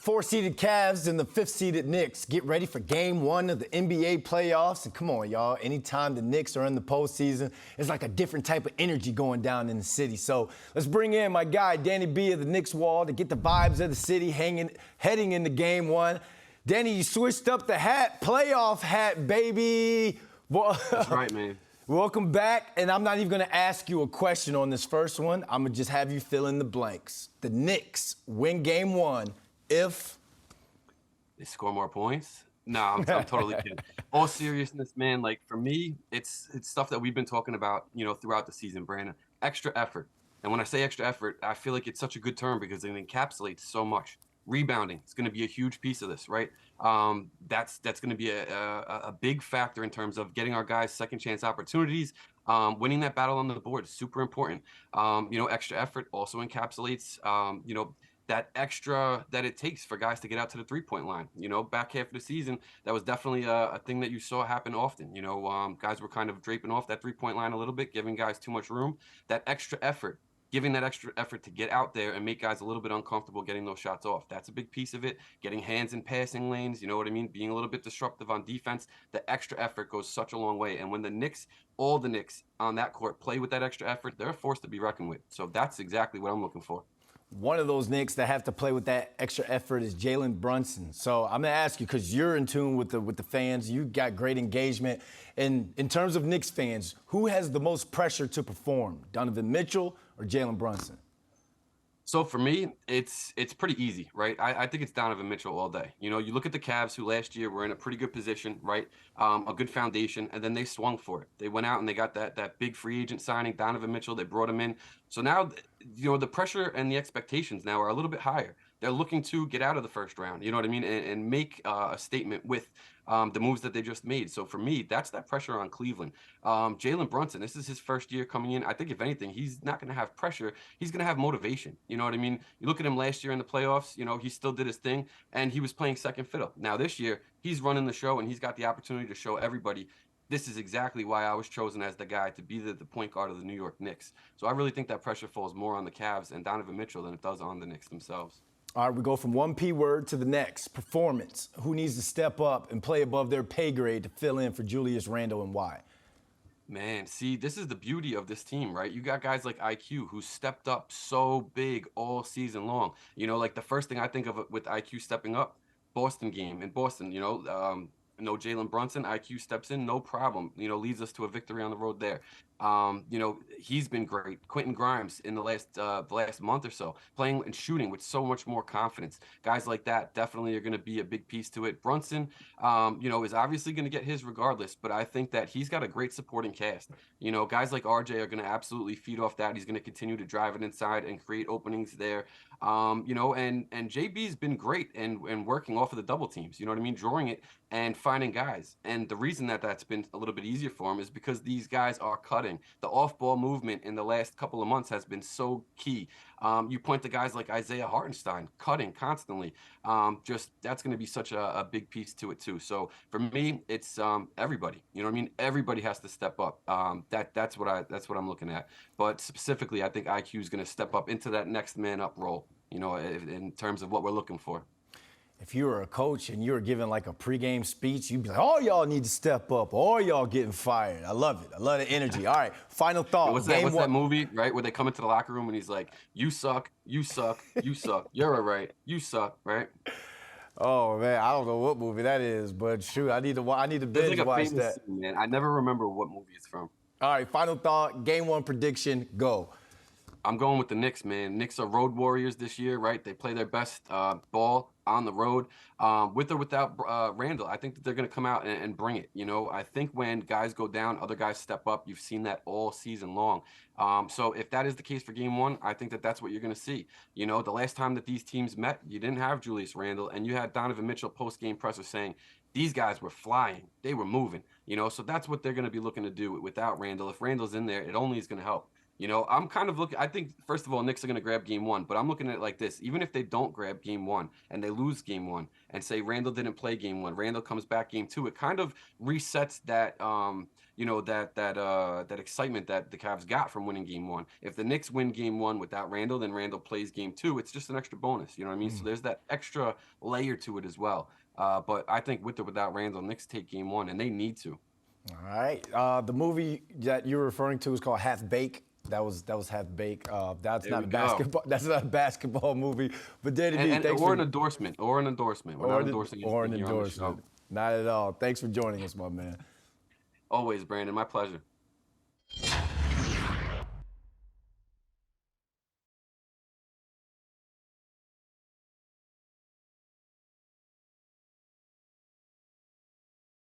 4-seeded Cavs and the 5th-seeded Knicks get ready for Game 1 of the NBA playoffs. And come on, y'all, anytime the Knicks are in the postseason, it's like a different type of energy going down in the city. So let's bring in my guy, Danny B of the Knicks Wall, to get the vibes of the city heading into Game 1. Danny, you switched up the hat, playoff hat, baby. That's right, man. Welcome back, and I'm not even going to ask you a question on this first one. I'm going to just have you fill in the blanks. The Knicks win Game 1 if they score more points. No, I'm totally kidding. All seriousness, man, like for me, it's stuff that we've been talking about, throughout the season, Brandon. Extra effort. And when I say extra effort, I feel like it's such a good term because it encapsulates so much. Rebounding is going to be a huge piece of this, right? That's going to be a big factor in terms of getting our guys second chance opportunities. Winning that battle on the board is super important. Extra effort also encapsulates, that extra that it takes for guys to get out to the three-point line. Back half of the season, that was definitely a thing that you saw happen often. Guys were kind of draping off that three-point line a little bit, giving guys too much room. That extra effort, giving that extra effort to get out there and make guys a little bit uncomfortable getting those shots off. That's a big piece of it. Getting hands in passing lanes, you know what I mean? Being a little bit disruptive on defense. The extra effort goes such a long way. And when all the Knicks on that court play with that extra effort, they're a force to be reckoned with. So that's exactly what I'm looking for. One of those Knicks that have to play with that extra effort is Jalen Brunson. So I'm going to ask you, because you're in tune with the fans, you got great engagement. And in terms of Knicks fans, who has the most pressure to perform, Donovan Mitchell or Jalen Brunson? So for me, it's pretty easy, right? I think it's Donovan Mitchell all day. You look at the Cavs, who last year were in a pretty good position, right? A good foundation, and then they swung for it. They went out and they got that big free agent signing, Donovan Mitchell. They brought him in. So now, the pressure and the expectations now are a little bit higher. They're looking to get out of the first round, you know what I mean, and make a statement with the moves that they just made. So for me, that's that pressure on Cleveland. Jalen Brunson, this is his first year coming in. I think if anything, he's not going to have pressure. He's going to have motivation. You know what I mean? You look at him last year in the playoffs, he still did his thing and he was playing second fiddle. Now this year, he's running the show and he's got the opportunity to show everybody this is exactly why I was chosen as the guy to be the point guard of the New York Knicks. So I really think that pressure falls more on the Cavs and Donovan Mitchell than it does on the Knicks themselves. All right, we go from one P word to the next. Performance. Who needs to step up and play above their pay grade to fill in for Julius Randle, and why? Man, see, this is the beauty of this team, right? You got guys like IQ who stepped up so big all season long. Like the first thing I think of with IQ stepping up, Boston game in Boston, no Jalen Brunson, IQ steps in, no problem, leads us to a victory on the road there. He's been great. Quentin Grimes in the last month or so, playing and shooting with so much more confidence. Guys like that definitely are going to be a big piece to it. Brunson, is obviously going to get his regardless, but I think that he's got a great supporting cast. Guys like RJ are going to absolutely feed off that. He's going to continue to drive it inside and create openings there. And JB's been great and working off of the double teams, you know what I mean? Drawing it and finding guys. And the reason that that's been a little bit easier for him is because these guys are cutting. The off-ball movement in the last couple of months has been so key. You point to guys like Isaiah Hartenstein, cutting constantly. That's going to be such a big piece to it too. So for me, it's everybody. You know what I mean? Everybody has to step up. That's what I'm looking at. But specifically, I think IQ is going to step up into that next man up role. In terms of what we're looking for. If you were a coach and you were giving like a pregame speech, you'd be like, all y'all need to step up. All y'all getting fired. I love it. I love the energy. All right, final thought. What's that movie, right, where they come into the locker room and he's like, you suck, you suck, you suck. You're all right. You suck, right? Oh, man, I don't know what movie that is, but shoot, I need to binge watch that. Scene, man. I never remember what movie it's from. All right, final thought. Game 1 prediction, go. I'm going with the Knicks, man. Knicks are road warriors this year, right? They play their best ball on the road, with or without Randle. I think that they're going to come out and bring it. I think when guys go down, other guys step up. You've seen that all season long. So if that is the case for Game 1, I think that that's what you're going to see. The last time that these teams met, you didn't have Julius Randle, and you had Donovan Mitchell post-game presser saying, these guys were flying. They were moving. So that's what they're going to be looking to do without Randle. If Randle's in there, it only is going to help. I'm kind of looking. I think first of all, Knicks are going to grab game one, but I'm looking at it like this: even if they don't grab game one and they lose game one, and say Randle didn't play game one, Randle comes back game two, it kind of resets that that excitement that the Cavs got from winning game one. If the Knicks win game one without Randle, then Randle plays game two. It's just an extra bonus. You know what I mean? So there's that extra layer to it as well. But I think with or without Randle, Knicks take game one, and they need to. All right. The movie that you're referring to is called Half Baked. That was Half Baked. That's There not we a go. basketball. That's not a basketball movie. But Danny B, thanks Or for an endorsement. We're not endorsing or an anything here on the show. endorsement. Not at all. Thanks for joining us, my man. Always, Brandon. My pleasure.